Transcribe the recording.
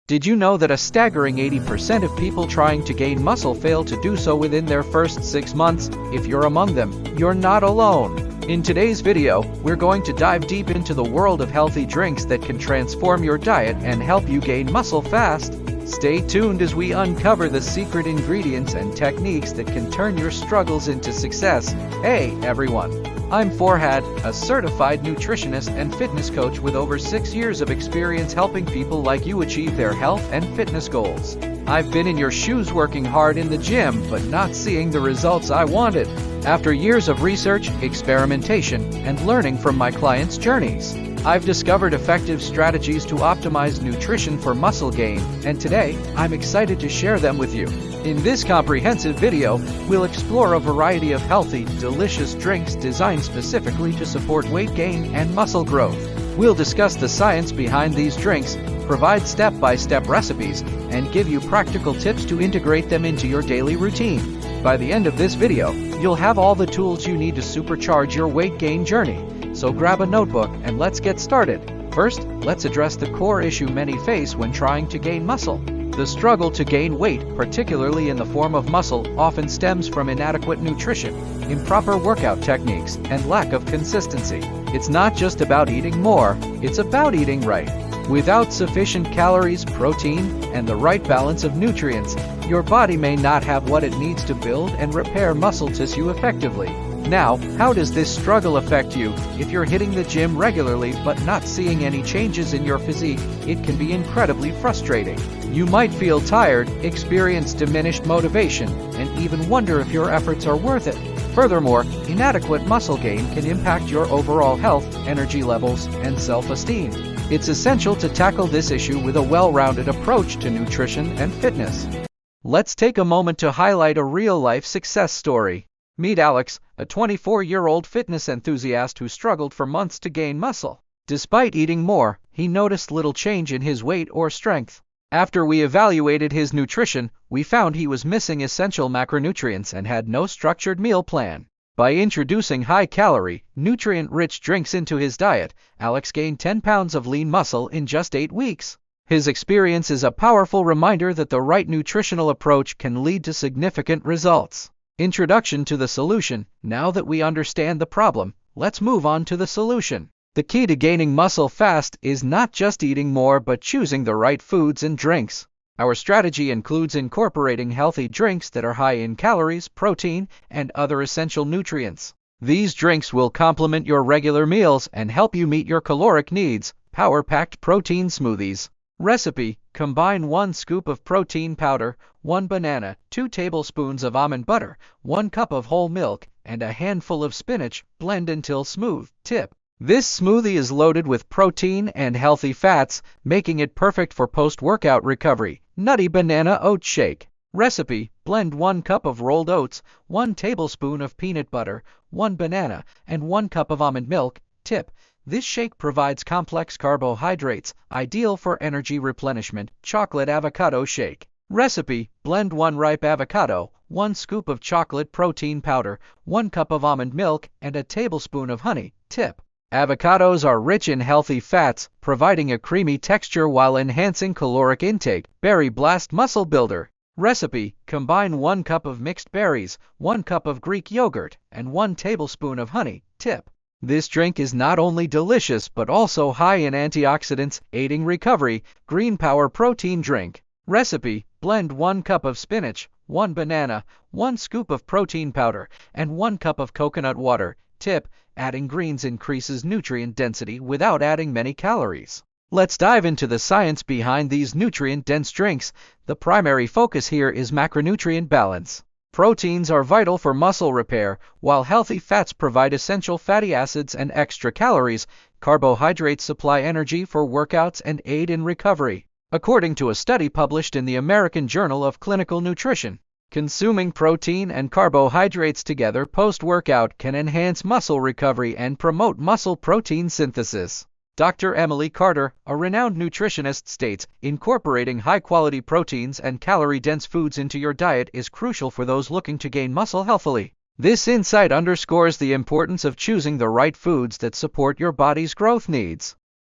Did you know that a staggering 80% of people trying to gain muscle fail to do so within their first 6 months? If you're among them, you're not alone. In today's video, we're going to dive deep into the world of healthy drinks that can transform your diet and help you gain muscle fast. Stay tuned as we uncover the secret ingredients and techniques that can turn your struggles into success. Hey everyone, I'm Forhad, a certified nutritionist and fitness coach with over 6 years of experience helping people like you achieve their health and fitness goals. I've been in your shoes working hard in the gym but not seeing the results I wanted. After years of research, experimentation, and learning from my clients' journeys, I've discovered effective strategies to optimize nutrition for muscle gain, and today, I'm excited to share them with you. In this comprehensive video, we'll explore a variety of healthy, delicious drinks designed specifically to support weight gain and muscle growth. We'll discuss the science behind these drinks, provide step-by-step recipes, and give you practical tips to integrate them into your daily routine. By the end of this video, you'll have all the tools you need to supercharge your weight gain journey. So grab a notebook and let's get started. First, let's address the core issue many face when trying to gain muscle. The struggle to gain weight, particularly in the form of muscle, often stems from inadequate nutrition, improper workout techniques, and lack of consistency. It's not just about eating more, it's about eating right. Without sufficient calories, protein, and the right balance of nutrients, your body may not have what it needs to build and repair muscle tissue effectively. Now, how does this struggle affect you? If you're hitting the gym regularly but not seeing any changes in your physique, it can be incredibly frustrating. You might feel tired, experience diminished motivation, and even wonder if your efforts are worth it. Furthermore, inadequate muscle gain can impact your overall health, energy levels, and self-esteem. It's essential to tackle this issue with a well-rounded approach to nutrition and fitness. Let's take a moment to highlight a real-life success story. Meet Alex, a 24-year-old fitness enthusiast who struggled for months to gain muscle. Despite eating more, he noticed little change in his weight or strength. After we evaluated his nutrition, we found he was missing essential macronutrients and had no structured meal plan. By introducing high-calorie, nutrient-rich drinks into his diet, Alex gained 10 pounds of lean muscle in just 8 weeks. His experience is a powerful reminder that the right nutritional approach can lead to significant results. Introduction to the solution. Now that we understand the problem, let's move on to the solution. The key to gaining muscle fast is not just eating more but choosing the right foods and drinks. Our strategy includes incorporating healthy drinks that are high in calories, protein, and other essential nutrients. These drinks will complement your regular meals and help you meet your caloric needs. Power-packed protein smoothies. Recipe: combine 1 scoop of protein powder, 1 banana, 2 tablespoons of almond butter, 1 cup of whole milk, and a handful of spinach. Blend until smooth. Tip: this smoothie is loaded with protein and healthy fats, making it perfect for post-workout recovery. Nutty banana oat shake. Recipe: blend 1 cup of rolled oats, 1 tablespoon of peanut butter, 1 banana, and 1 cup of almond milk. Tip: this shake provides complex carbohydrates, ideal for energy replenishment. Chocolate avocado shake. Recipe: blend 1 ripe avocado, 1 scoop of chocolate protein powder, 1 cup of almond milk, and a tablespoon of honey. Tip: avocados are rich in healthy fats, providing a creamy texture while enhancing caloric intake. Berry Blast Muscle Builder. Recipe: combine 1 cup of mixed berries, 1 cup of Greek yogurt, and 1 tablespoon of honey. Tip: this drink is not only delicious but also high in antioxidants, aiding recovery. Green Power Protein Drink. Recipe: blend 1 cup of spinach, 1 banana, 1 scoop of protein powder, and 1 cup of coconut water. Tip: adding greens increases nutrient density without adding many calories. Let's dive into the science behind these nutrient-dense drinks. The primary focus here is macronutrient balance. Proteins are vital for muscle repair, while healthy fats provide essential fatty acids and extra calories. Carbohydrates supply energy for workouts and aid in recovery. According to a study published in the American Journal of Clinical Nutrition, consuming protein and carbohydrates together post-workout can enhance muscle recovery and promote muscle protein synthesis. Dr. Emily Carter, a renowned nutritionist, states, incorporating high-quality proteins and calorie-dense foods into your diet is crucial for those looking to gain muscle healthily. This insight underscores the importance of choosing the right foods that support your body's growth needs.